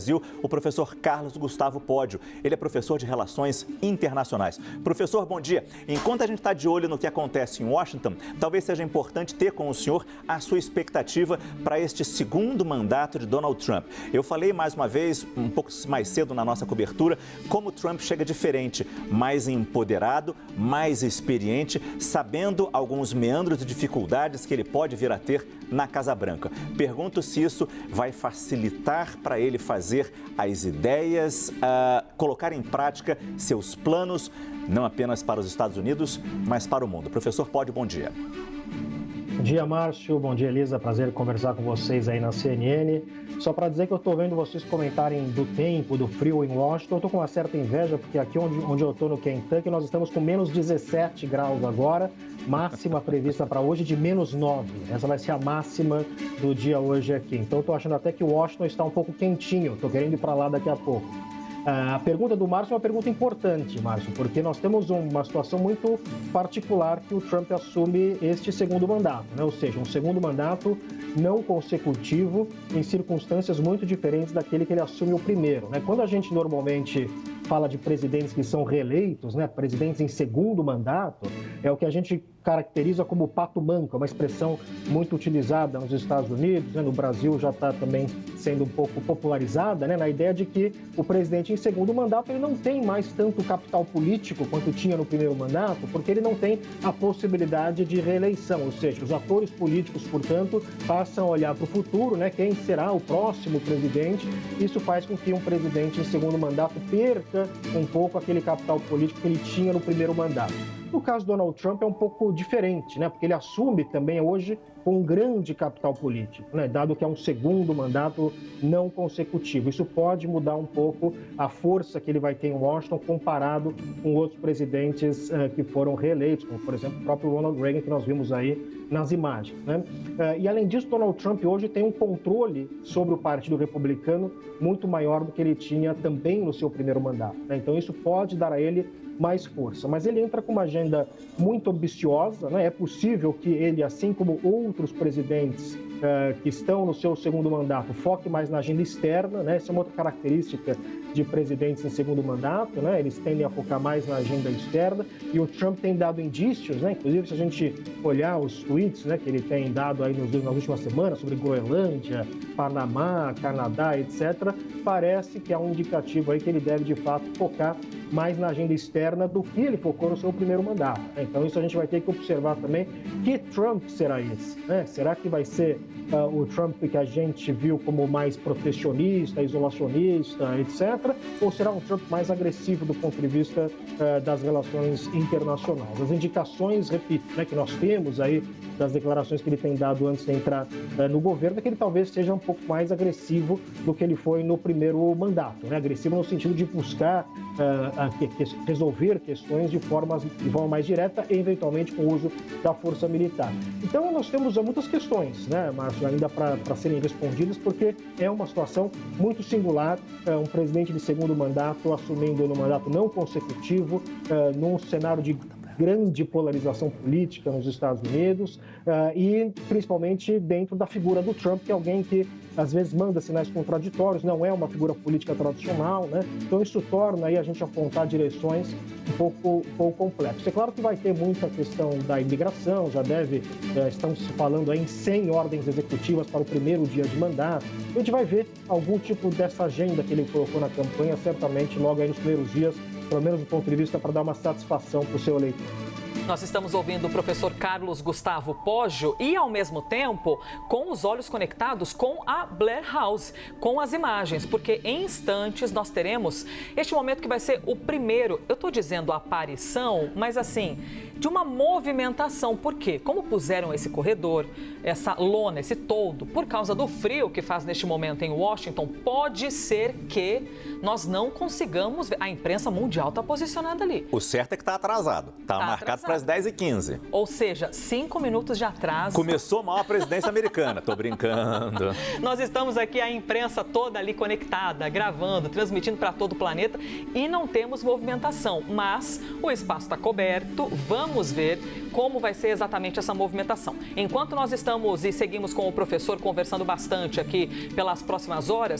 Brasil, o professor Carlos Gustavo Pódio. Ele é professor de Relações Internacionais. Professor, bom dia. Enquanto a gente está de olho no que acontece em Washington, talvez seja importante ter com o senhor a sua expectativa para este segundo mandato de Donald Trump. Eu falei mais uma vez, um pouco mais cedo na nossa cobertura, como Trump chega diferente, mais empoderado, mais experiente, sabendo alguns meandros e dificuldades que ele pode vir a ter na Casa Branca. Pergunto se isso vai facilitar para ele fazer as ideias, colocar em prática seus planos, não apenas para os Estados Unidos, mas para o mundo. Professor Pódio, bom dia. Bom dia, Márcio. Bom dia, Elisa. Prazer conversar com vocês aí na CNN. Só para dizer que eu estou vendo vocês comentarem do tempo, do frio em Washington. Eu estou com uma certa inveja, porque aqui onde eu estou no Kentucky, nós estamos com menos 17 graus agora. Máxima prevista para hoje de menos 9. Essa vai ser a máxima do dia hoje aqui. Então, eu estou achando até que Washington está um pouco quentinho. Estou querendo ir para lá daqui a pouco. A pergunta do Márcio é uma pergunta importante, Márcio, porque nós temos uma situação muito particular que o Trump assume este segundo mandato, né? Ou seja, um segundo mandato não consecutivo em circunstâncias muito diferentes daquele que ele assume o primeiro, né? Quando a gente normalmente fala de presidentes que são reeleitos, né, presidentes em segundo mandato, é o que a gente caracteriza como pato manco, é uma expressão muito utilizada nos Estados Unidos, né, no Brasil já está também sendo um pouco popularizada, né, na ideia de que o presidente em segundo mandato ele não tem mais tanto capital político quanto tinha no primeiro mandato, porque ele não tem a possibilidade de reeleição, ou seja, os atores políticos, portanto, passam a olhar para o futuro, né, quem será o próximo presidente. Isso faz com que um presidente em segundo mandato perca um pouco aquele capital político que ele tinha no primeiro mandato. No caso do Donald Trump é um pouco diferente, né? Porque ele assume também hoje com um grande capital político, né? Dado que é um segundo mandato não consecutivo. Isso pode mudar um pouco a força que ele vai ter em Washington comparado com outros presidentes que foram reeleitos, como, por exemplo, o próprio Ronald Reagan, que nós vimos aí nas imagens, né? E, além disso, Donald Trump hoje tem um controle sobre o Partido Republicano muito maior do que ele tinha também no seu primeiro mandato, né? Então, isso pode dar a ele mais força. Mas ele entra com uma agenda muito ambiciosa, né? É possível que ele, assim como outros presidentes que estão no seu segundo mandato, foque mais na agenda externa, né? Essa é uma outra característica de presidentes em segundo mandato, né? Eles tendem a focar mais na agenda externa e o Trump tem dado indícios, né? Inclusive, se a gente olhar os tweets, né, que ele tem dado aí nas últimas semanas sobre Groenlândia, Panamá, Canadá, etc., parece que é um indicativo aí que ele deve, de fato, focar mais na agenda externa do que ele focou no seu primeiro mandato, né? Então, isso a gente vai ter que observar também. Que Trump será esse, né? Será que vai ser o Trump que a gente viu como mais protecionista, isolacionista, etc., ou será um Trump mais agressivo do ponto de vista das relações internacionais? As indicações, repito, né, que nós temos aí das declarações que ele tem dado antes de entrar no governo é que ele talvez seja um pouco mais agressivo do que ele foi no primeiro mandato, né? Agressivo no sentido de buscar resolver questões de forma mais direta e, eventualmente, com o uso da força militar. Então, nós temos muitas questões, né, Márcio, ainda para serem respondidas, porque é uma situação muito singular, um presidente de segundo mandato assumindo no mandato não consecutivo, num cenário de grande polarização política nos Estados Unidos e principalmente dentro da figura do Trump, que é alguém que às vezes manda sinais contraditórios, não é uma figura política tradicional, né? Então isso torna aí a gente apontar direções um pouco complexas. É claro que vai ter muita questão da imigração, estão se falando aí em 100 ordens executivas para o primeiro dia de mandato. A gente vai ver algum tipo dessa agenda que ele colocou na campanha, certamente logo aí nos primeiros dias, pelo menos do ponto de vista para dar uma satisfação para o seu eleitor. Nós estamos ouvindo o professor Carlos Gustavo Pódio e, ao mesmo tempo, com os olhos conectados com a Blair House, com as imagens, porque em instantes nós teremos este momento que vai ser o primeiro, eu estou dizendo aparição, mas assim, de uma movimentação. Por quê? Como puseram esse corredor, essa lona, esse toldo, por causa do frio que faz neste momento em Washington, pode ser que nós não consigamos ver. A imprensa mundial está posicionada ali. O certo é que está atrasado. Está marcado para as 10h15. Ou seja, 5 minutos de atraso. Começou mal a presidência americana. Tô brincando. Nós estamos aqui, a imprensa toda ali conectada, gravando, transmitindo para todo o planeta e não temos movimentação. Mas o espaço está coberto. Vamos ver como vai ser exatamente essa movimentação. Enquanto nós estamos e seguimos com o professor conversando bastante aqui pelas próximas horas,